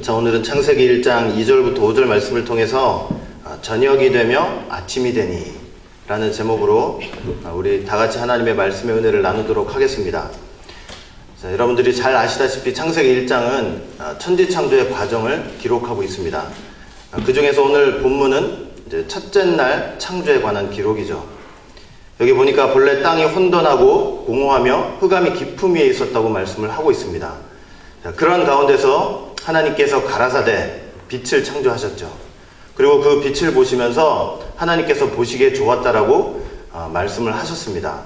자, 오늘은 창세기 1장 2절부터 5절 말씀을 통해서 저녁이 되며 아침이 되니 라는 제목으로 우리 다같이 하나님의 말씀의 은혜를 나누도록 하겠습니다. 자, 여러분들이 잘 아시다시피 창세기 1장은 천지창조의 과정을 기록하고 있습니다. 그 중에서 오늘 본문은 이제 첫째 날 창조에 관한 기록이죠. 여기 보니까 본래 땅이 혼돈하고 공허하며 흑암이 깊음 위에 있었다고 말씀을 하고 있습니다. 자, 그런 가운데서 하나님께서 가라사대 빛을 창조하셨죠. 그리고 그 빛을 보시면서 하나님께서 보시기에 좋았다라고 말씀을 하셨습니다.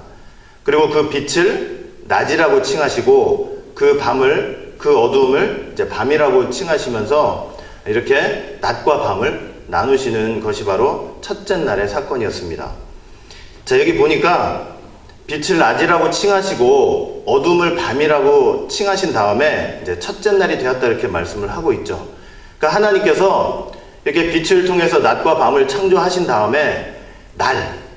그리고 그 빛을 낮이라고 칭하시고 그 밤을, 그 어두움을 이제 밤이라고 칭하시면서 이렇게 낮과 밤을 나누시는 것이 바로 첫째 날의 사건이었습니다. 자, 여기 보니까 빛을 낮이라고 칭하시고 어둠을 밤이라고 칭하신 다음에 이제 첫째 날이 되었다 이렇게 말씀을 하고 있죠. 그러니까 하나님께서 이렇게 빛을 통해서 낮과 밤을 창조하신 다음에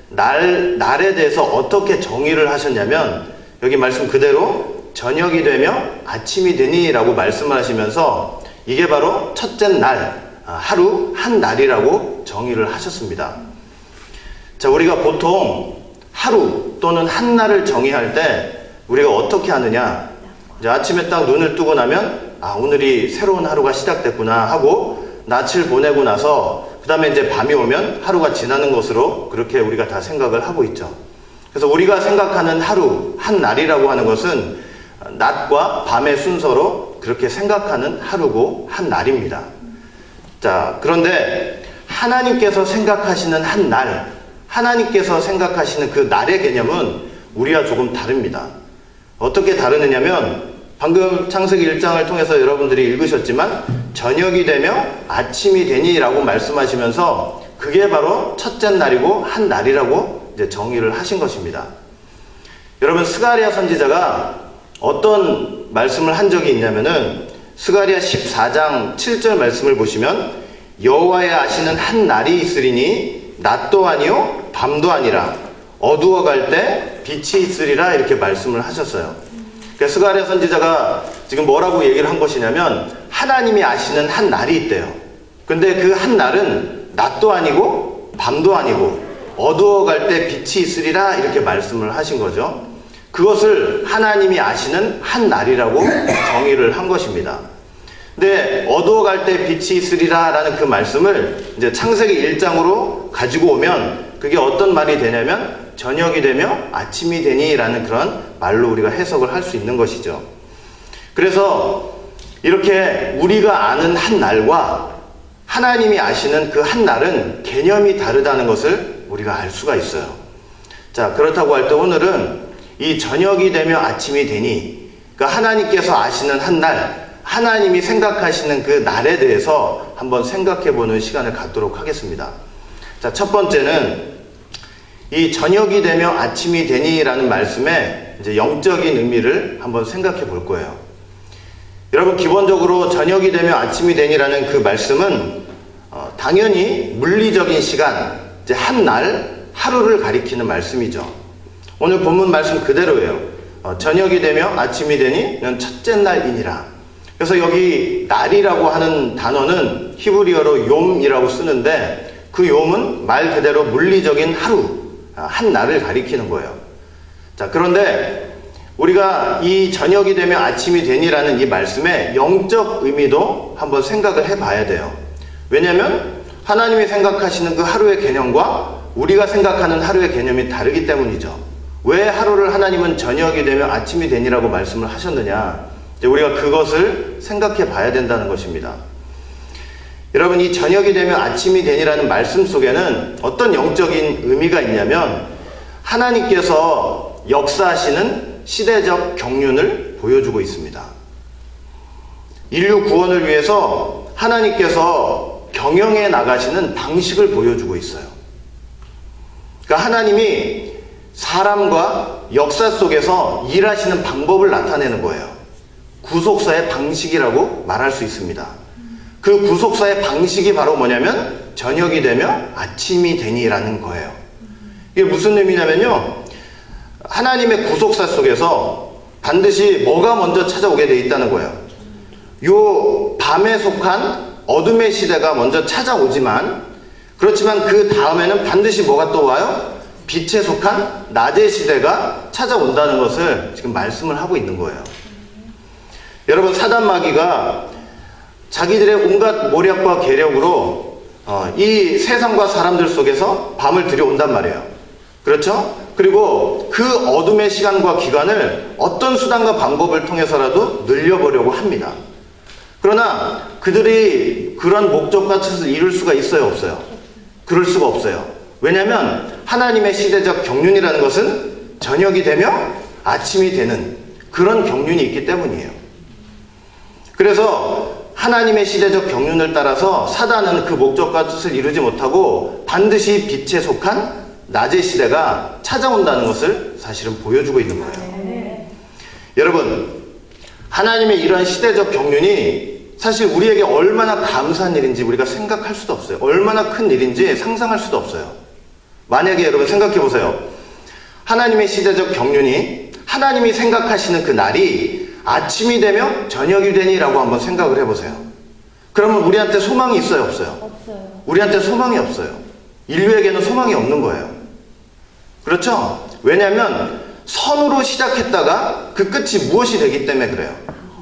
날에 대해서 어떻게 정의를 하셨냐면 여기 말씀 그대로 저녁이 되며 아침이 되니 라고 말씀을 하시면서 이게 바로 첫째 날, 하루 한 날이라고 정의를 하셨습니다. 자, 우리가 보통 하루 또는 한 날을 정의할 때 우리가 어떻게 하느냐, 이제 아침에 딱 눈을 뜨고 나면 오늘이 새로운 하루가 시작됐구나 하고 낯을 보내고 나서 그 다음에 이제 밤이 오면 하루가 지나는 것으로 그렇게 우리가 다 생각을 하고 있죠. 그래서 우리가 생각하는 하루 한 날이라고 하는 것은 낮과 밤의 순서로 그렇게 생각하는 하루고 한 날입니다. 자, 그런데 하나님께서 생각하시는 한 날, 하나님께서 생각하시는 그 날의 개념은 우리와 조금 다릅니다. 어떻게 다르느냐면 방금 창세기 1장을 통해서 여러분들이 읽으셨지만 저녁이 되며 아침이 되니 라고 말씀하시면서 그게 바로 첫째 날이고 한 날이라고 이제 정의를 하신 것입니다. 여러분, 스가랴 선지자가 어떤 말씀을 한 적이 있냐면은 스가랴 14장 7절 말씀을 보시면 여호와의 아시는 한 날이 있으리니 낮도 아니요 밤도 아니라 어두워갈 때 빛이 있으리라 이렇게 말씀을 하셨어요. 그러니까 스가랴 선지자가 지금 뭐라고 얘기를 한 것이냐면 하나님이 아시는 한 날이 있대요. 근데 그 한 날은 낮도 아니고 밤도 아니고 어두워갈 때 빛이 있으리라 이렇게 말씀을 하신 거죠. 그것을 하나님이 아시는 한 날이라고 정의를 한 것입니다. 근데 어두워갈 때 빛이 있으리라 라는 그 말씀을 이제 창세기 1장으로 가지고 오면 그게 어떤 말이 되냐면 저녁이 되며 아침이 되니 라는 그런 말로 우리가 해석을 할 수 있는 것이죠. 그래서 이렇게 우리가 아는 한 날과 하나님이 아시는 그 한 날은 개념이 다르다는 것을 우리가 알 수가 있어요. 자, 그렇다고 할 때 오늘은 이 저녁이 되며 아침이 되니, 그러니까 하나님께서 아시는 한 날, 하나님이 생각하시는 그 날에 대해서 한번 생각해보는 시간을 갖도록 하겠습니다. 자, 첫 번째는 이 저녁이 되며 아침이 되니 라는 말씀의 이제 영적인 의미를 한번 생각해 볼 거예요. 여러분, 기본적으로 저녁이 되며 아침이 되니 라는 그 말씀은 당연히 물리적인 시간, 이제 한 날, 하루를 가리키는 말씀이죠. 오늘 본문 말씀 그대로예요. 저녁이 되며 아침이 되니는 첫째 날이니라. 그래서 여기 날이라고 하는 단어는 히브리어로 욤이라고 쓰는데 그 욤은 말 그대로 물리적인 하루, 한 날을 가리키는 거예요. 자, 그런데 우리가 이 저녁이 되며 아침이 되니라는 이 말씀의 영적 의미도 한번 생각을 해봐야 돼요. 왜냐하면 하나님이 생각하시는 그 하루의 개념과 우리가 생각하는 하루의 개념이 다르기 때문이죠. 왜 하루를 하나님은 저녁이 되며 아침이 되니라고 말씀을 하셨느냐, 이제 우리가 그것을 생각해 봐야 된다는 것입니다. 여러분, 이 저녁이 되며 아침이 되니라는 말씀 속에는 어떤 영적인 의미가 있냐면 하나님께서 역사하시는 시대적 경륜을 보여주고 있습니다. 인류 구원을 위해서 하나님께서 경영해 나가시는 방식을 보여주고 있어요. 그러니까 하나님이 사람과 역사 속에서 일하시는 방법을 나타내는 거예요. 구속사의 방식이라고 말할 수 있습니다. 그 구속사의 방식이 바로 뭐냐면 저녁이 되며 아침이 되니라는 거예요. 이게 무슨 의미냐면요, 하나님의 구속사 속에서 반드시 뭐가 먼저 찾아오게 돼 있다는 거예요. 요 밤에 속한 어둠의 시대가 먼저 찾아오지만, 그렇지만 그 다음에는 반드시 뭐가 또 와요? 빛에 속한 낮의 시대가 찾아온다는 것을 지금 말씀을 하고 있는 거예요. 여러분, 사단 마귀가 자기들의 온갖 모략과 계략으로 이 세상과 사람들 속에서 밤을 들여온단 말이에요. 그렇죠? 그리고 그 어둠의 시간과 기간을 어떤 수단과 방법을 통해서라도 늘려보려고 합니다. 그러나 그들이 그런 목적과 뜻을 이룰 수가 있어요, 없어요? 그럴 수가 없어요. 왜냐하면 하나님의 시대적 경륜이라는 것은 저녁이 되며 아침이 되는 그런 경륜이 있기 때문이에요. 그래서 하나님의 시대적 경륜을 따라서 사단은 그 목적과 뜻을 이루지 못하고 반드시 빛에 속한 낮의 시대가 찾아온다는 것을 사실은 보여주고 있는 거예요. 여러분, 하나님의 이러한 시대적 경륜이 사실 우리에게 얼마나 감사한 일인지 우리가 생각할 수도 없어요. 얼마나 큰 일인지 상상할 수도 없어요. 만약에 여러분 생각해 보세요. 하나님의 시대적 경륜이 하나님이 생각하시는 그 날이 아침이 되며 저녁이 되니라고 한번 생각을 해보세요. 그러면 우리한테 소망이 있어요, 없어요? 없어요. 우리한테 소망이 없어요. 인류에게는 소망이 없는 거예요. 그렇죠? 왜냐하면 선으로 시작했다가 그 끝이 무엇이 되기 때문에 그래요.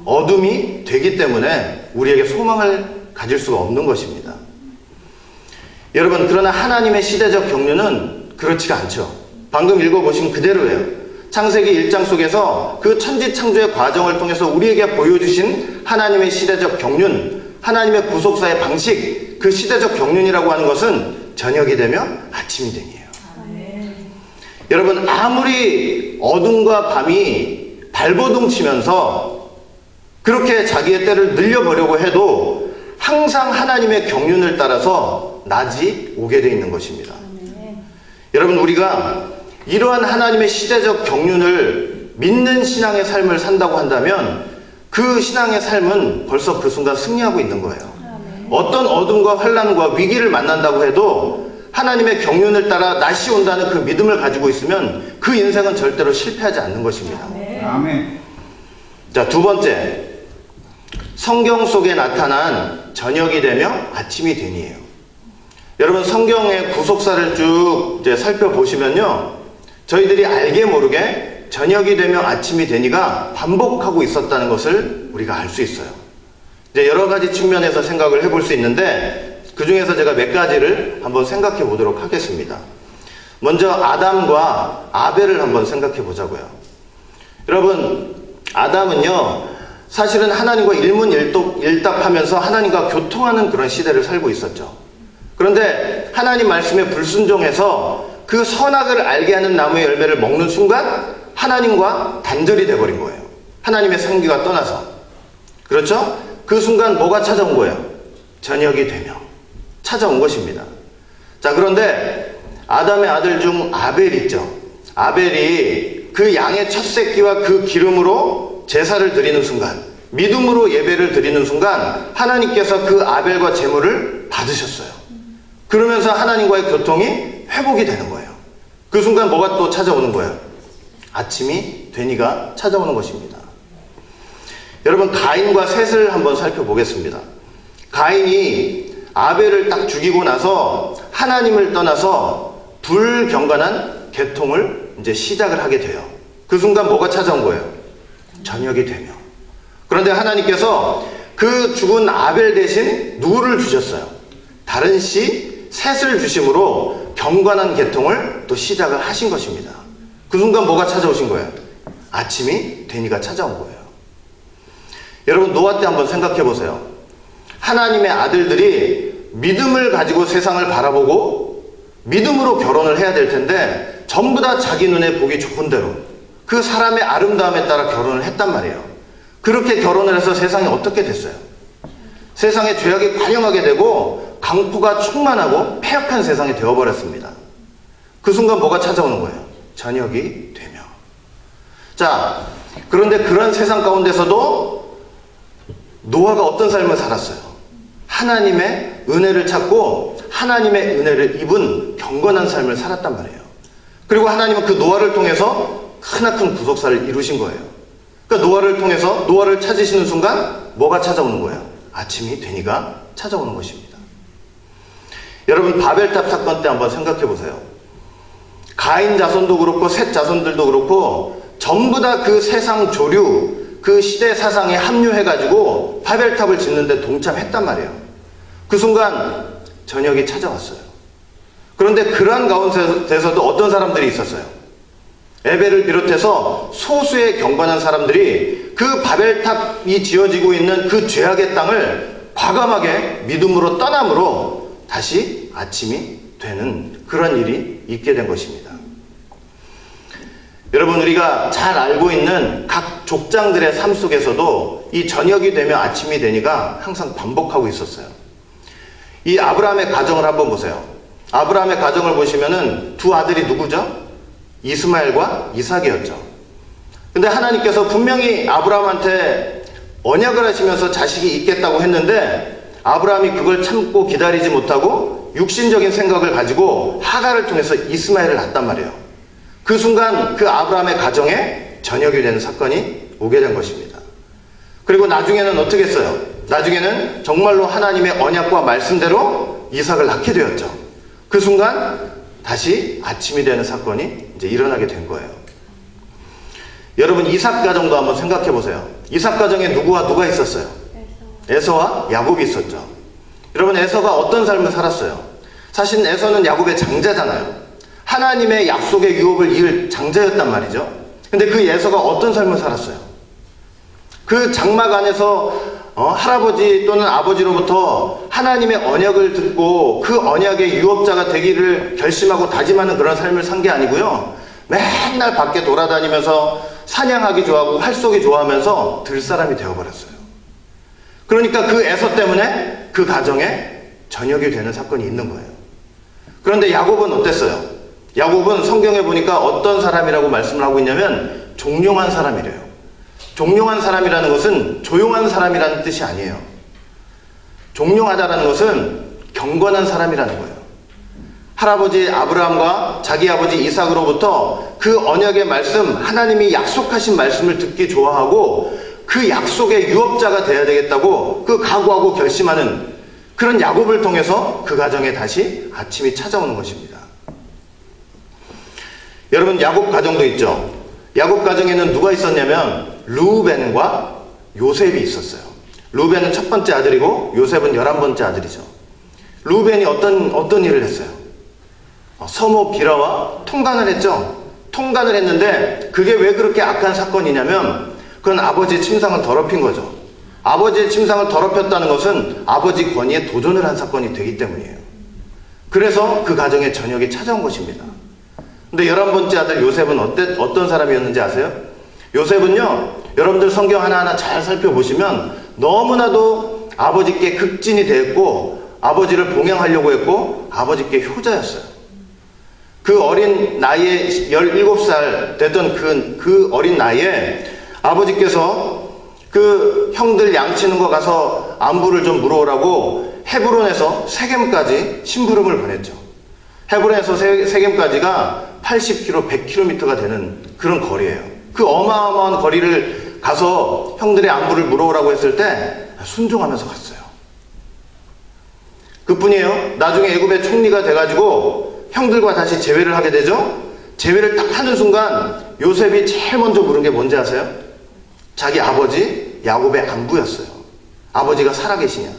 어둠이 되기 때문에 우리에게 소망을 가질 수가 없는 것입니다. 여러분, 그러나 하나님의 시대적 경륜은 그렇지가 않죠. 방금 읽어보신 그대로예요. 창세기 1장 속에서 그 천지창조의 과정을 통해서 우리에게 보여주신 하나님의 시대적 경륜, 하나님의 구속사의 방식, 그 시대적 경륜이라고 하는 것은 저녁이 되며 아침이 되니에요. 여러분, 아무리 어둠과 밤이 발버둥 치면서 그렇게 자기의 때를 늘려보려고 해도 항상 하나님의 경륜을 따라서 낮이 오게 되어 있는 것입니다. 여러분, 우리가 이러한 하나님의 시대적 경륜을 믿는 신앙의 삶을 산다고 한다면 그 신앙의 삶은 벌써 그 순간 승리하고 있는 거예요. 어떤 어둠과 환난과 위기를 만난다고 해도 하나님의 경륜을 따라 낮이 온다는 그 믿음을 가지고 있으면 그 인생은 절대로 실패하지 않는 것입니다. 아멘. 자, 두 번째, 성경 속에 나타난 저녁이 되며 아침이 되니에요. 여러분, 성경의 구속사를 쭉 이제 살펴보시면요, 저희들이 알게 모르게 저녁이 되며 아침이 되니가 반복하고 있었다는 것을 우리가 알 수 있어요. 이제 여러 가지 측면에서 생각을 해볼 수 있는데 그 중에서 제가 몇 가지를 한번 생각해 보도록 하겠습니다. 먼저 아담과 아벨을 한번 생각해 보자고요. 여러분, 아담은요, 사실은 하나님과 일문일답하면서 하나님과 교통하는 그런 시대를 살고 있었죠. 그런데 하나님 말씀에 불순종해서 그 선악을 알게 하는 나무의 열매를 먹는 순간 하나님과 단절이 돼버린 거예요. 하나님의 생기가 떠나서. 그렇죠? 그 순간 뭐가 찾아온 거예요? 저녁이 되며 찾아온 것입니다. 자, 그런데 아담의 아들 중 아벨 있죠. 아벨이 그 양의 첫 새끼와 그 기름으로 제사를 드리는 순간, 믿음으로 예배를 드리는 순간 하나님께서 그 아벨과 제물을 받으셨어요. 그러면서 하나님과의 교통이 회복이 되는 거예요. 그 순간 뭐가 또 찾아오는 거예요? 아침이 되니가 찾아오는 것입니다. 여러분, 가인과 셋을 한번 살펴보겠습니다. 가인이 아벨을 딱 죽이고 나서 하나님을 떠나서 불경건한 개통을 이제 시작을 하게 돼요. 그 순간 뭐가 찾아온 거예요? 저녁이 되며. 그런데 하나님께서 그 죽은 아벨 대신 누구를 주셨어요? 다른 씨 셋을 주심으로 경건한 개통을 또 시작을 하신 것입니다. 그 순간 뭐가 찾아오신 거예요? 아침이 되니가 찾아온 거예요. 여러분, 노아 때 한번 생각해 보세요. 하나님의 아들들이 믿음을 가지고 세상을 바라보고 믿음으로 결혼을 해야 될 텐데 전부 다 자기 눈에 보기 좋은 대로 그 사람의 아름다움에 따라 결혼을 했단 말이에요. 그렇게 결혼을 해서 세상이 어떻게 됐어요? 세상에 죄악이 관영하게 되고 강포가 충만하고 폐역한 세상이 되어버렸습니다. 그 순간 뭐가 찾아오는 거예요? 저녁이 되며. 자, 그런데 그런 세상 가운데서도 노아가 어떤 삶을 살았어요? 하나님의 은혜를 찾고 하나님의 은혜를 입은 경건한 삶을 살았단 말이에요. 그리고 하나님은 그 노아를 통해서 크나큰 구속사를 이루신 거예요. 그러니까 노아를 통해서 노아를 찾으시는 순간 뭐가 찾아오는 거예요? 아침이 되니까 찾아오는 것입니다. 여러분, 바벨탑 사건 때 한번 생각해 보세요. 가인 자손도 그렇고 셋 자손들도 그렇고 전부 다 그 세상 조류, 그 시대 사상에 합류해가지고 바벨탑을 짓는데 동참했단 말이에요. 그 순간 저녁이 찾아왔어요. 그런데 그러한 가운데서도 어떤 사람들이 있었어요. 에벨을 비롯해서 소수의 경건한 사람들이 그 바벨탑이 지어지고 있는 그 죄악의 땅을 과감하게 믿음으로 떠남으로 다시 아침이 되는 그런 일이 있게 된 것입니다. 여러분, 우리가 잘 알고 있는 각 족장들의 삶 속에서도 이 저녁이 되면 아침이 되니까 항상 반복하고 있었어요. 이 아브라함의 가정을 한번 보세요. 아브라함의 가정을 보시면은 두 아들이 누구죠? 이스마엘과 이삭이었죠. 근데 하나님께서 분명히 아브라함한테 언약을 하시면서 자식이 있겠다고 했는데 아브라함이 그걸 참고 기다리지 못하고 육신적인 생각을 가지고 하갈을 통해서 이스마엘을 낳았단 말이에요. 그 순간 그 아브라함의 가정에 저녁이 되는 사건이 오게 된 것입니다. 그리고 나중에는 어떻게 했어요? 나중에는 정말로 하나님의 언약과 말씀대로 이삭을 낳게 되었죠. 그 순간 다시 아침이 되는 사건이 이제 일어나게 된 거예요. 여러분, 이삭 가정도 한번 생각해 보세요. 이삭 가정에 누구와 누가 있었어요? 에서와 야곱이 있었죠. 여러분, 에서가 어떤 삶을 살았어요? 사실 에서는 야곱의 장자잖아요. 하나님의 약속의 유업을 이을 장자였단 말이죠. 근데 그 에서가 어떤 삶을 살았어요? 그 장막 안에서 할아버지 또는 아버지로부터 하나님의 언약을 듣고 그 언약의 유업자가 되기를 결심하고 다짐하는 그런 삶을 산 게 아니고요. 맨날 밖에 돌아다니면서 사냥하기 좋아하고 활쏘기 좋아하면서 들사람이 되어버렸어요. 그러니까 그 에서 때문에 그 가정에 저녁이 되는 사건이 있는 거예요. 그런데 야곱은 어땠어요? 야곱은 성경에 보니까 어떤 사람이라고 말씀을 하고 있냐면 종용한 사람이래요. 종용한 사람이라는 것은 조용한 사람이라는 뜻이 아니에요. 종용하다라는 것은 경건한 사람이라는 거예요. 할아버지 아브라함과 자기 아버지 이삭으로부터 그 언약의 말씀, 하나님이 약속하신 말씀을 듣기 좋아하고 그 약속의 유업자가 되어야 되겠다고 그 각오하고 결심하는 그런 야곱을 통해서 그 가정에 다시 아침이 찾아오는 것입니다. 여러분, 야곱 가정도 있죠. 야곱 가정에는 누가 있었냐면 르우벤과 요셉이 있었어요. 르우벤은 첫 번째 아들이고 요셉은 11번째 아들이죠. 르우벤이 어떤 일을 했어요? 서모 비라와 통간을 했죠. 통간을 했는데 그게 왜 그렇게 악한 사건이냐면 그건 아버지의 침상을 더럽힌 거죠. 아버지의 침상을 더럽혔다는 것은 아버지 권위에 도전을 한 사건이 되기 때문이에요. 그래서 그 가정에 저녁이 찾아온 것입니다. 근데 11번째 아들 요셉은 어떤 사람이었는지 아세요? 요셉은요, 여러분들 성경 하나하나 잘 살펴보시면 너무나도 아버지께 극진이 되었고 아버지를 봉양하려고 했고 아버지께 효자였어요. 그 어린 나이에 17살 되던 그 어린 나이에 아버지께서 그 형들 양치는 거 가서 안부를 좀 물어오라고 헤브론에서 세겜까지 심부름을 보냈죠. 헤브론에서 세겜까지가 80km, 100km가 되는 그런 거리예요. 그 어마어마한 거리를 가서 형들의 안부를 물어오라고 했을 때 순종하면서 갔어요. 그뿐이에요. 나중에 애굽의 총리가 돼가지고 형들과 다시 재회를 하게 되죠. 재회를 딱 하는 순간 요셉이 제일 먼저 물은 게 뭔지 아세요? 자기 아버지 야곱의 안부였어요. 아버지가 살아계시냐?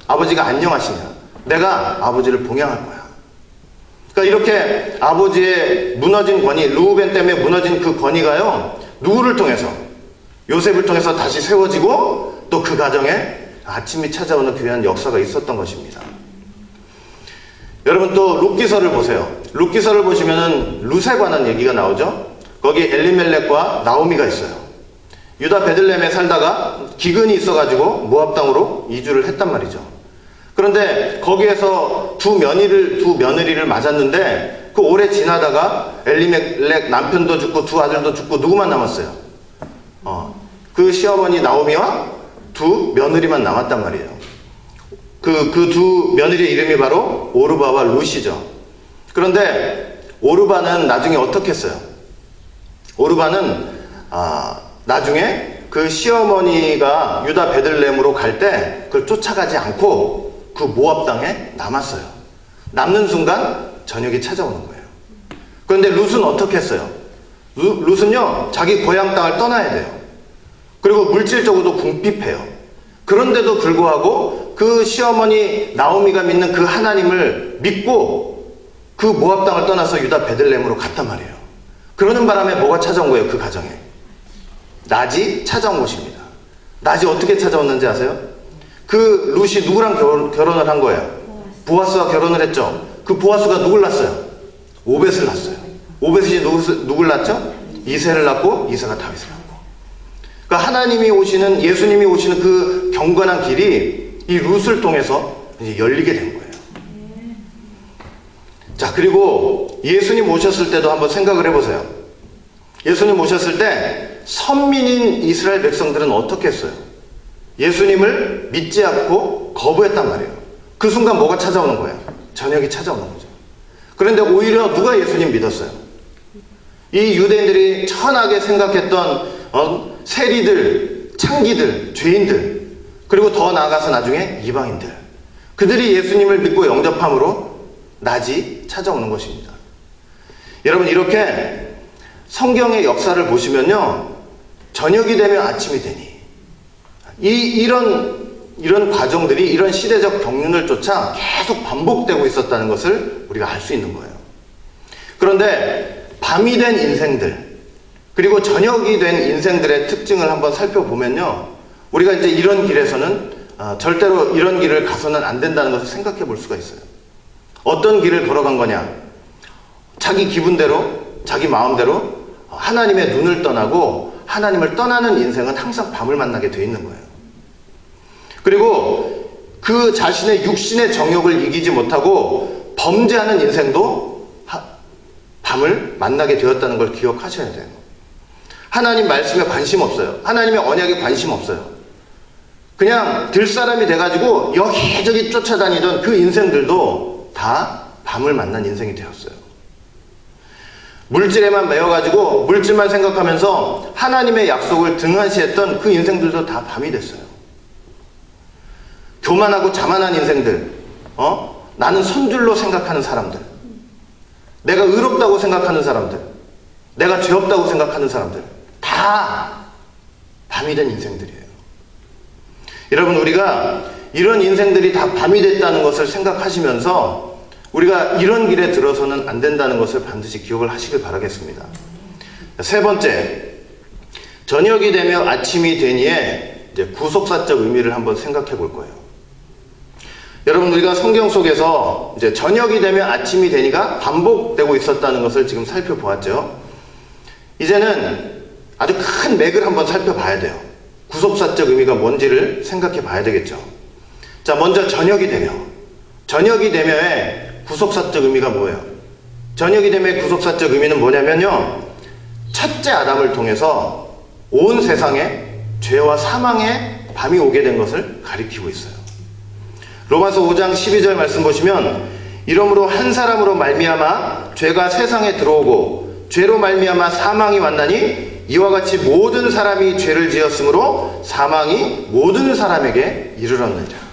아버지가 안녕하시냐? 내가 아버지를 봉양할 거야. 그러니까 이렇게 아버지의 무너진 권위, 르우벤 때문에 무너진 그 권위가요, 누구를 통해서? 요셉을 통해서 다시 세워지고 또 그 가정에 아침이 찾아오는 귀한 역사가 있었던 것입니다. 여러분, 또 룻기서를 보세요. 룻기서를 보시면은 룻에 관한 얘기가 나오죠. 거기 엘리멜렉과 나오미가 있어요. 유다 베들레헴에 살다가 기근이 있어가지고 모압 땅으로 이주를 했단 말이죠. 그런데 거기에서 두 며느리를 맞았는데 그 오래 지나다가 엘리멜렉 남편도 죽고 두 아들도 죽고 누구만 남았어요? 그 시어머니 나오미와 두 며느리만 남았단 말이에요. 그 두 며느리의 이름이 바로 오르바와 룻이죠. 그런데 오르바는 나중에 어떻게 했어요? 오르바는 나중에 그 시어머니가 유다 베들레헴으로 갈 때 그걸 쫓아가지 않고 그 모압 땅에 남았어요. 남는 순간 저녁이 찾아오는 거예요. 그런데 룻은 어떻게 했어요? 룻은요, 자기 고향 땅을 떠나야 돼요. 그리고 물질적으로도 궁핍해요. 그런데도 불구하고 그 시어머니 나오미가 믿는 그 하나님을 믿고 그 모압 땅을 떠나서 유다 베들레헴으로 갔단 말이에요. 그러는 바람에 뭐가 찾아온 거예요? 그 가정에 낫이 찾아온 것입니다. 낫이 어떻게 찾아왔는지 아세요? 그 룻이 누구랑 결혼을 한 거예요? 보아스와 결혼을 했죠. 그 보아스가 누굴 낳았어요? 오벳을 낳았어요. 오벳이 누굴 낳았죠? 이새를 낳고 이새가 다윗을 낳고. 그러니까 하나님이 오시는, 예수님이 오시는 그 경건한 길이 이 룻을 통해서 이제 열리게 된 거예요. 자, 그리고 예수님 오셨을 때도 한번 생각을 해보세요. 예수님 오셨을 때 선민인 이스라엘 백성들은 어떻게 했어요? 예수님을 믿지 않고 거부했단 말이에요. 그 순간 뭐가 찾아오는 거예요? 저녁이 찾아오는 거죠. 그런데 오히려 누가 예수님 믿었어요? 이 유대인들이 천하게 생각했던 세리들, 창기들, 죄인들, 그리고 더 나아가서 나중에 이방인들, 그들이 예수님을 믿고 영접함으로 낮이 찾아오는 것입니다. 여러분, 이렇게 성경의 역사를 보시면요, 저녁이 되면 아침이 되니, 이런 과정들이 이런 시대적 경륜을 쫓아 계속 반복되고 있었다는 것을 우리가 알 수 있는 거예요. 그런데 밤이 된 인생들, 그리고 저녁이 된 인생들의 특징을 한번 살펴보면요, 우리가 이제 이런 길에서는 절대로 이런 길을 가서는 안 된다는 것을 생각해 볼 수가 있어요. 어떤 길을 걸어간 거냐? 자기 기분대로, 자기 마음대로 하나님의 눈을 떠나고 하나님을 떠나는 인생은 항상 밤을 만나게 돼 있는 거예요. 그리고 그 자신의 육신의 정욕을 이기지 못하고 범죄하는 인생도 밤을 만나게 되었다는 걸 기억하셔야 돼요. 하나님 말씀에 관심 없어요. 하나님의 언약에 관심 없어요. 그냥 들사람이 돼가지고 여기저기 쫓아다니던 그 인생들도 다 밤을 만난 인생이 되었어요. 물질에만 매여가지고 물질만 생각하면서 하나님의 약속을 등한시했던 그 인생들도 다 밤이 됐어요. 교만하고 자만한 인생들, 나는 선줄로 생각하는 사람들, 내가 의롭다고 생각하는 사람들, 내가 죄 없다고 생각하는 사람들, 다 밤이 된 인생들이에요. 여러분, 우리가 이런 인생들이 다 밤이 됐다는 것을 생각하시면서 우리가 이런 길에 들어서는 안 된다는 것을 반드시 기억을 하시길 바라겠습니다. 세 번째, 저녁이 되며 아침이 되니에 이제 구속사적 의미를 한번 생각해 볼 거예요. 여러분, 우리가 성경 속에서 이제 저녁이 되면 아침이 되니가 반복되고 있었다는 것을 지금 살펴보았죠. 이제는 아주 큰 맥을 한번 살펴봐야 돼요. 구속사적 의미가 뭔지를 생각해 봐야 되겠죠. 자, 먼저 저녁이 되며의 구속사적 의미가 뭐예요? 저녁이 되며의 구속사적 의미는 뭐냐면요, 첫째 아담을 통해서 온 세상에 죄와 사망의 밤이 오게 된 것을 가리키고 있어요. 로마서 5장 12절 말씀 보시면, 이러므로 한 사람으로 말미암아 죄가 세상에 들어오고 죄로 말미암아 사망이 왔나니 이와 같이 모든 사람이 죄를 지었으므로 사망이 모든 사람에게 이르렀느니라.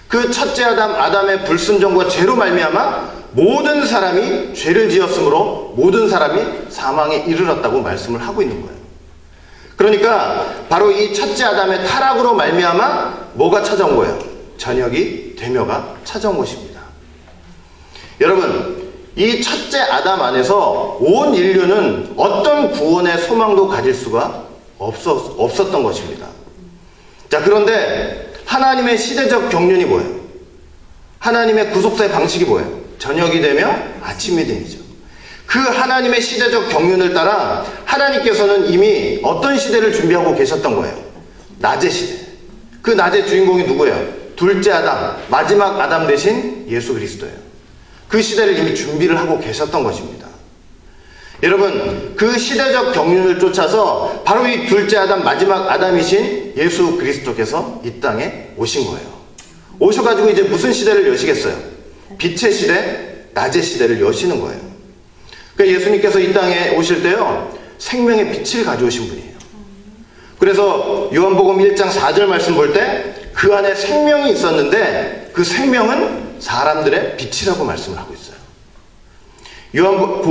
그 첫째 아담의 불순종과 죄로 말미암아 모든 사람이 죄를 지었으므로 모든 사람이 사망에 이르렀다고 말씀을 하고 있는 거예요. 그러니까 바로 이 첫째 아담의 타락으로 말미암아 뭐가 찾아온 거예요? 저녁이 되며가 찾아온 것입니다. 여러분, 이 첫째 아담 안에서 온 인류는 어떤 구원의 소망도 가질 수가 없었던 것입니다. 자, 그런데 하나님의 시대적 경륜이 뭐예요? 하나님의 구속사의 방식이 뭐예요? 저녁이 되며 아침이 되죠. 그 하나님의 시대적 경륜을 따라 하나님께서는 이미 어떤 시대를 준비하고 계셨던 거예요? 낮의 시대. 그 낮의 주인공이 누구예요? 둘째 아담, 마지막 아담 대신 예수 그리스도예요. 그 시대를 이미 준비를 하고 계셨던 것입니다. 여러분, 그 시대적 경륜을 쫓아서 바로 이 둘째 아담, 마지막 아담이신 예수 그리스도께서 이 땅에 오신 거예요. 오셔가지고 이제 무슨 시대를 여시겠어요? 빛의 시대, 낮의 시대를 여시는 거예요. 그러니까 예수님께서 이 땅에 오실 때요, 생명의 빛을 가져오신 분이에요. 그래서 요한복음 1장 4절 말씀 볼 때 그 안에 생명이 있었는데 그 생명은 사람들의 빛이라고 말씀을 하고 있어요.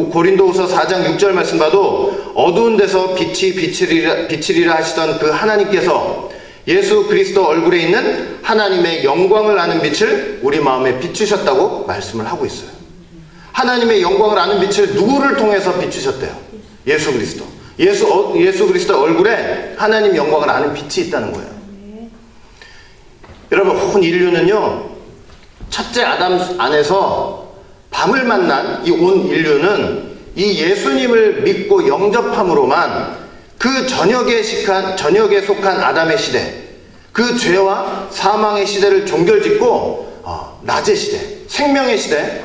고린도후서 4장 6절 말씀 봐도 어두운 데서 빛이 비치리라 하시던 그 하나님께서 예수 그리스도 얼굴에 있는 하나님의 영광을 아는 빛을 우리 마음에 비추셨다고 말씀을 하고 있어요. 하나님의 영광을 아는 빛을 누구를 통해서 비추셨대요? 예수 그리스도. 예수 그리스도 얼굴에 하나님 영광을 아는 빛이 있다는 거예요. 여러분, 온 인류는요, 첫째 아담 안에서 밤을 만난 이 온 인류는 이 예수님을 믿고 영접함으로만 그 전역에 속한 아담의 시대, 그 죄와 사망의 시대를 종결짓고 낮의 시대, 생명의 시대,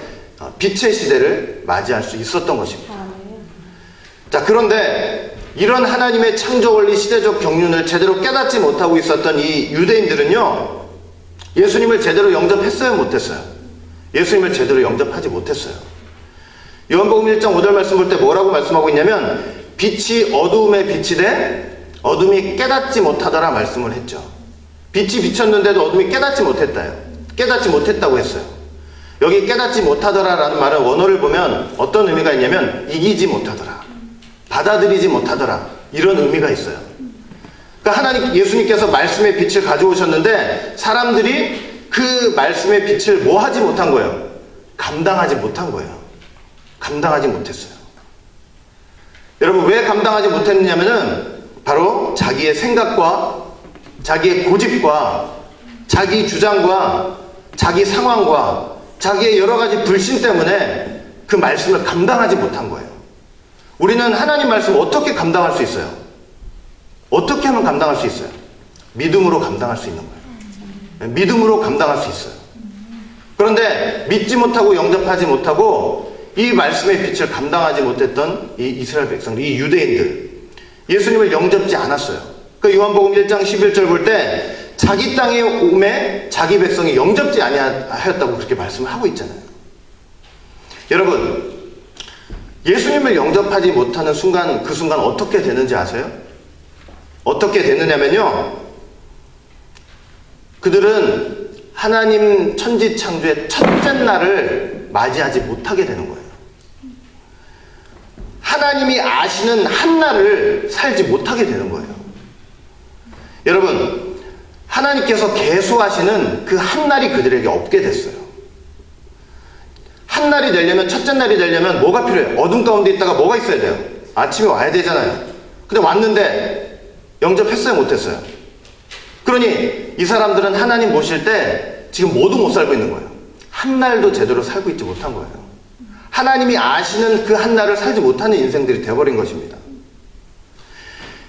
빛의 시대를 맞이할 수 있었던 것입니다. 자, 그런데 이런 하나님의 창조 원리 시대적 경륜을 제대로 깨닫지 못하고 있었던 이 유대인들은요, 예수님을 제대로 영접했어요, 못했어요? 예수님을 제대로 영접하지 못했어요. 요한복음 1장 5절 말씀 볼 때 뭐라고 말씀하고 있냐면 빛이 어두움에 비치되 어둠이 깨닫지 못하더라 말씀을 했죠. 빛이 비쳤는데도 어둠이 깨닫지 못했다고 했어요. 여기 깨닫지 못하더라 라는 말은 원어를 보면 어떤 의미가 있냐면 이기지 못하더라, 받아들이지 못하더라, 이런 의미가 있어요. 그러니까 예수님께서 말씀의 빛을 가져오셨는데 사람들이 그 말씀의 빛을 뭐 하지 못한 거예요? 감당하지 못한 거예요. 감당하지 못했어요. 여러분, 왜 감당하지 못했느냐면은 바로 자기의 생각과 자기의 고집과 자기 주장과 자기 상황과 자기의 여러 가지 불신 때문에 그 말씀을 감당하지 못한 거예요. 우리는 하나님 말씀 어떻게 감당할 수 있어요? 어떻게 하면 감당할 수 있어요? 믿음으로 감당할 수 있는 거예요. 믿음으로 감당할 수 있어요. 그런데 믿지 못하고 영접하지 못하고 이 말씀의 빛을 감당하지 못했던 이 이스라엘 백성들, 이 유대인들, 예수님을 영접지 않았어요. 그 요한복음 1장 11절 볼 때 자기 땅에 오매 자기 백성이 영접지 아니하였다고 그렇게 말씀을 하고 있잖아요. 여러분, 예수님을 영접하지 못하는 순간, 그 순간 어떻게 되는지 아세요? 어떻게 되느냐면요, 그들은 하나님 천지창조의 첫째 날을 맞이하지 못하게 되는 거예요. 하나님이 아시는 한 날을 살지 못하게 되는 거예요. 여러분, 하나님께서 계수하시는 그 한 날이 그들에게 없게 됐어요. 한 날이 되려면, 첫째 날이 되려면 뭐가 필요해요? 어둠 가운데 있다가 뭐가 있어야 돼요? 아침에 와야 되잖아요. 근데 왔는데 영접했어요, 못했어요? 그러니 이 사람들은 하나님 모실 때 지금 모두 못 살고 있는 거예요. 한 날도 제대로 살고 있지 못한 거예요. 하나님이 아시는 그 한 날을 살지 못하는 인생들이 되어버린 것입니다.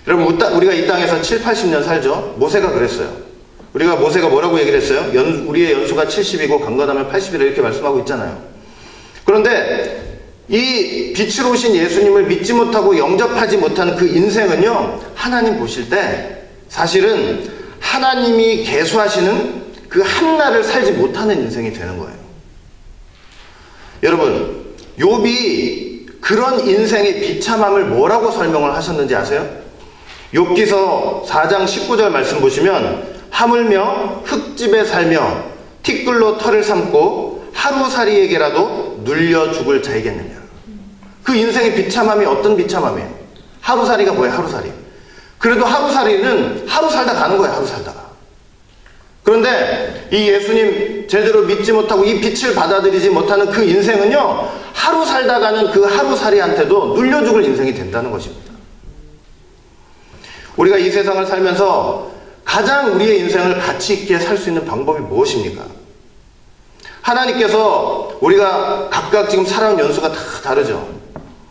여러분, 우리가 이 땅에서 7, 80년 살죠? 모세가 그랬어요. 모세가 뭐라고 얘기를 했어요? 우리의 연수가 70이고 강건하면 80이라 이렇게 말씀하고 있잖아요. 그런데 이 빛으로 오신 예수님을 믿지 못하고 영접하지 못하는 그 인생은요, 하나님 보실 때 사실은 하나님이 계수하시는 그 한 날을 살지 못하는 인생이 되는 거예요. 여러분, 욥이 그런 인생의 비참함을 뭐라고 설명을 하셨는지 아세요? 욥기서 4장 19절 말씀 보시면 하물며 흙집에 살며 티끌로 털을 삼고 하루살이에게라도 눌려 죽을 자이겠느냐. 그 인생의 비참함이 어떤 비참함이에요? 하루살이가 뭐예요? 하루살이. 그래도 하루살이는 하루 살다 가는 거예요. 하루 살다가. 그런데 이 예수님 제대로 믿지 못하고 이 빛을 받아들이지 못하는 그 인생은요, 하루 살다 가는 그 하루살이한테도 눌려 죽을 인생이 된다는 것입니다. 우리가 이 세상을 살면서 가장 우리의 인생을 가치 있게 살 수 있는 방법이 무엇입니까? 하나님께서 우리가 각각 지금 살아온 연수가 다 다르죠.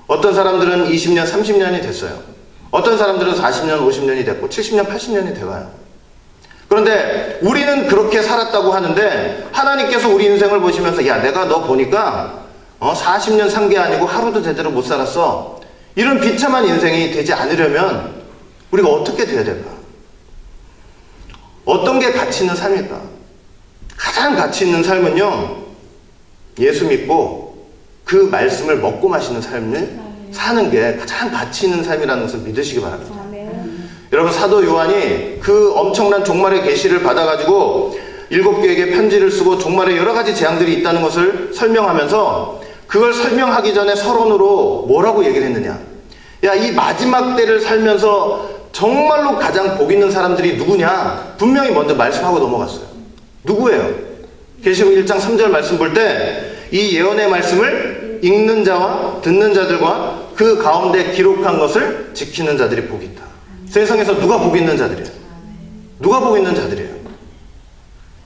어떤 사람들은 20년, 30년이 됐어요. 어떤 사람들은 40년, 50년이 됐고 70년, 80년이 돼가요. 그런데 우리는 그렇게 살았다고 하는데 하나님께서 우리 인생을 보시면서 야, 내가 너 보니까 40년 산 게 아니고 하루도 제대로 못 살았어. 이런 비참한 인생이 되지 않으려면 우리가 어떻게 돼야 될까? 어떤 게 가치 있는 삶일까? 가장 가치 있는 삶은요, 예수 믿고 그 말씀을 먹고 마시는 삶을 사는 게 가장 가치 있는 삶이라는 것을 믿으시기 바랍니다. 여러분, 사도 요한이 그 엄청난 종말의 계시를 받아가지고 7교회에게 편지를 쓰고 종말에 여러 가지 재앙들이 있다는 것을 설명하면서 그걸 설명하기 전에 서론으로 뭐라고 얘기를 했느냐. 야, 이 마지막 때를 살면서 정말로 가장 복 있는 사람들이 누구냐? 분명히 먼저 말씀하고 넘어갔어요. 누구예요? 계시록 1장 3절 말씀 볼 때 이 예언의 말씀을 읽는 자와 듣는 자들과 그 가운데 기록한 것을 지키는 자들이 복이 있다. 세상에서 누가 복 있는 자들이에요? 누가 복 있는 자들이에요?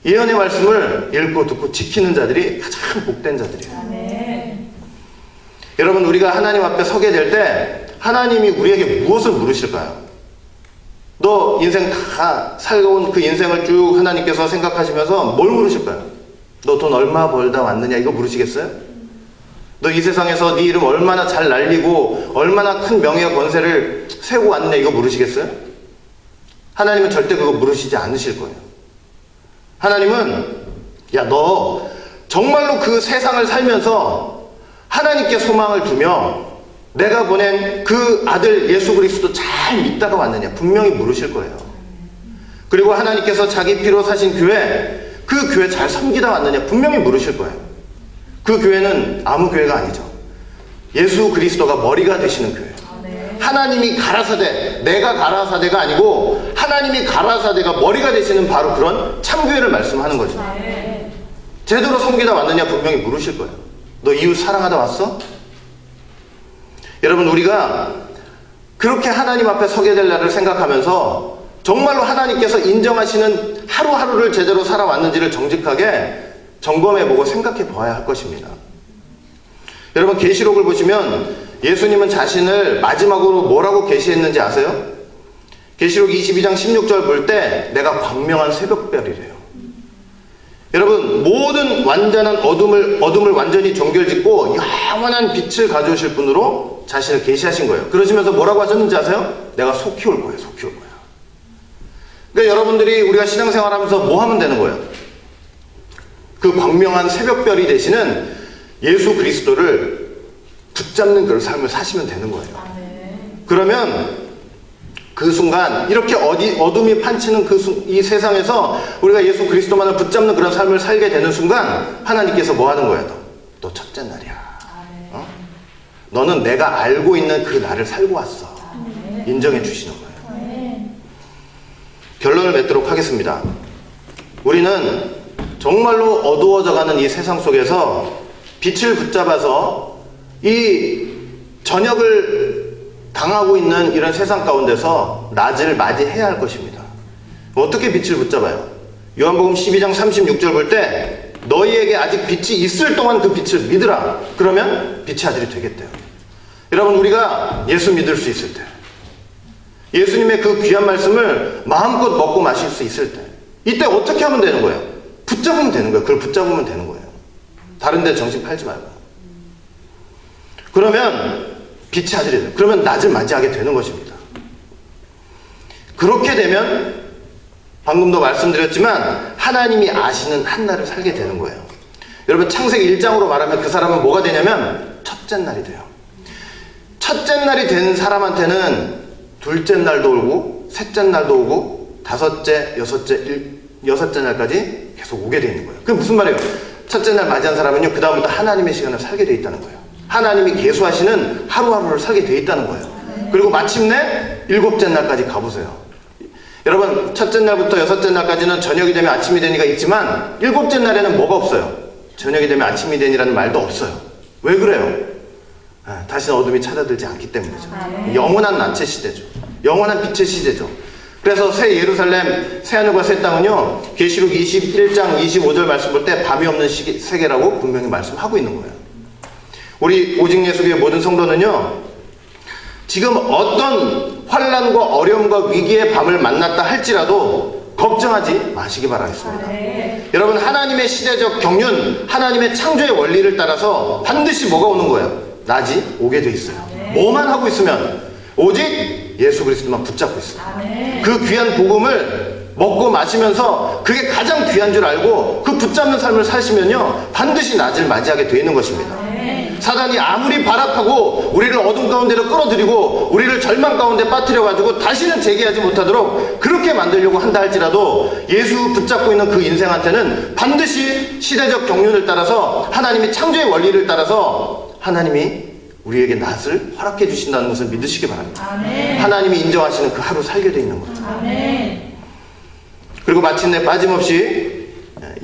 예언의 말씀을 읽고 듣고 지키는 자들이 가장 복된 자들이에요. 여러분, 우리가 하나님 앞에 서게 될 때 하나님이 우리에게 무엇을 물으실까요? 너 인생 다 살아온 그 인생을 쭉 하나님께서 생각하시면서 뭘 물으실까요? 너 돈 얼마 벌다 왔느냐, 이거 물으시겠어요? 너 이 세상에서 네 이름 얼마나 잘 날리고 얼마나 큰 명예와 권세를 세우고 왔느냐, 이거 물으시겠어요? 하나님은 절대 그거 물으시지 않으실 거예요. 하나님은 야, 너 정말로 그 세상을 살면서 하나님께 소망을 두며 내가 보낸 그 아들 예수 그리스도 잘 믿다가 왔느냐, 분명히 물으실 거예요. 그리고 하나님께서 자기 피로 사신 교회, 그 교회 잘 섬기다 왔느냐, 분명히 물으실 거예요. 그 교회는 아무 교회가 아니죠. 예수 그리스도가 머리가 되시는 교회예요. 하나님이 가라사대, 내가 가라사대가 아니고 하나님이 가라사대가 머리가 되시는 바로 그런 참교회를 말씀하는 거죠. 제대로 섬기다 왔느냐, 분명히 물으실 거예요. 너 이웃 사랑하다 왔어? 여러분, 우리가 그렇게 하나님 앞에 서게 될 날을 생각하면서 정말로 하나님께서 인정하시는 하루하루를 제대로 살아왔는지를 정직하게 점검해보고 생각해 보아야 할 것입니다. 여러분, 계시록을 보시면 예수님은 자신을 마지막으로 뭐라고 계시했는지 아세요? 계시록 22장 16절 볼 때 내가 광명한 새벽별이래요. 여러분, 모든 완전한 어둠을 완전히 정결짓고 영원한 빛을 가져오실 분으로 자신을 계시하신 거예요. 그러시면서 뭐라고 하셨는지 아세요? 내가 속히 올 거예요. 속히 올 거예요. 그러니까 여러분들이 우리가 신앙생활하면서 뭐 하면 되는 거예요? 그 광명한 새벽별이 되시는 예수 그리스도를 붙잡는 그런 삶을 사시면 되는 거예요. 그러면 그 순간 이렇게 어둠이 판치는 이 세상에서 우리가 예수 그리스도만을 붙잡는 그런 삶을 살게 되는 순간 하나님께서 뭐 하는 거예요? 너 첫째 날이야. 너는 내가 알고 있는 그 날을 살고 왔어. 인정해 주시는 거예요. 결론을 맺도록 하겠습니다. 우리는 정말로 어두워져가는 이 세상 속에서 빛을 붙잡아서 이 저녁을 당하고 있는 이런 세상 가운데서 낮을 맞이해야 할 것입니다. 어떻게 빛을 붙잡아요? 요한복음 12장 36절 볼 때 너희에게 아직 빛이 있을 동안 그 빛을 믿으라. 그러면 빛의 아들이 되겠대요. 여러분, 우리가 예수 믿을 수 있을 때, 예수님의 그 귀한 말씀을 마음껏 먹고 마실 수 있을 때, 이때 어떻게 하면 되는 거예요? 붙잡으면 되는 거예요. 그걸 붙잡으면 되는 거예요. 다른 데 정신 팔지 말고. 그러면 빛의 아들이 돼요. 그러면 낮을 맞이하게 되는 것입니다. 그렇게 되면 방금도 말씀드렸지만 하나님이 아시는 한날을 살게 되는 거예요. 여러분, 창세기 1장으로 말하면 그 사람은 뭐가 되냐면 첫째 날이 돼요. 첫째 날이 된 사람한테는 둘째 날도 오고 셋째 날도 오고 다섯째, 여섯째 날까지 계속 오게 되어 있는 거예요. 그게 무슨 말이에요? 첫째 날 맞이한 사람은요, 그 다음부터 하나님의 시간을 살게 되어 있다는 거예요. 하나님이 계수하시는 하루하루를 살게 되어 있다는 거예요. 그리고 마침내 7째 날까지 가보세요. 여러분, 첫째 날부터 6째 날까지는 저녁이 되면 아침이 되니가 있지만 7째 날에는 뭐가 없어요? 저녁이 되면 아침이 되니라는 말도 없어요. 왜 그래요? 다시는 어둠이 찾아들지 않기 때문이죠. 영원한 난체 시대죠. 영원한 빛의 시대죠. 그래서 새 예루살렘, 새 하늘과 새 땅은요, 계시록 21장 25절 말씀 볼 때 밤이 없는 세계라고 분명히 말씀하고 있는 거예요. 우리 오직 예수교회 모든 성도는요, 지금 어떤 환난과 어려움과 위기의 밤을 만났다 할지라도 걱정하지 마시기 바라겠습니다. 여러분, 하나님의 시대적 경륜, 하나님의 창조의 원리를 따라서 반드시 뭐가 오는 거예요? 낮이 오게 돼 있어요. 뭐만 하고 있으면 오직 예수 그리스도만 붙잡고 있어요. 그 귀한 복음을 먹고 마시면서 그게 가장 귀한 줄 알고 그 붙잡는 삶을 사시면요, 반드시 낮을 맞이하게 돼 있는 것입니다. 사단이 아무리 발악하고 우리를 어둠 가운데로 끌어들이고 우리를 절망 가운데 빠뜨려가지고 다시는 재기하지 못하도록 그렇게 만들려고 한다 할지라도 예수 붙잡고 있는 그 인생한테는 반드시 시대적 경륜을 따라서 하나님이 창조의 원리를 따라서 하나님이 우리에게 낫을 허락해 주신다는 것을 믿으시기 바랍니다. 아멘. 하나님이 인정하시는 그 하루 살게 돼 있는 거죠. 아멘. 그리고 마침내 빠짐없이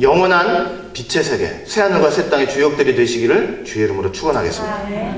영원한 빛의 세계, 새하늘과 새 땅의 주역들이 되시기를 주의 이름으로 축원하겠습니다. 아멘.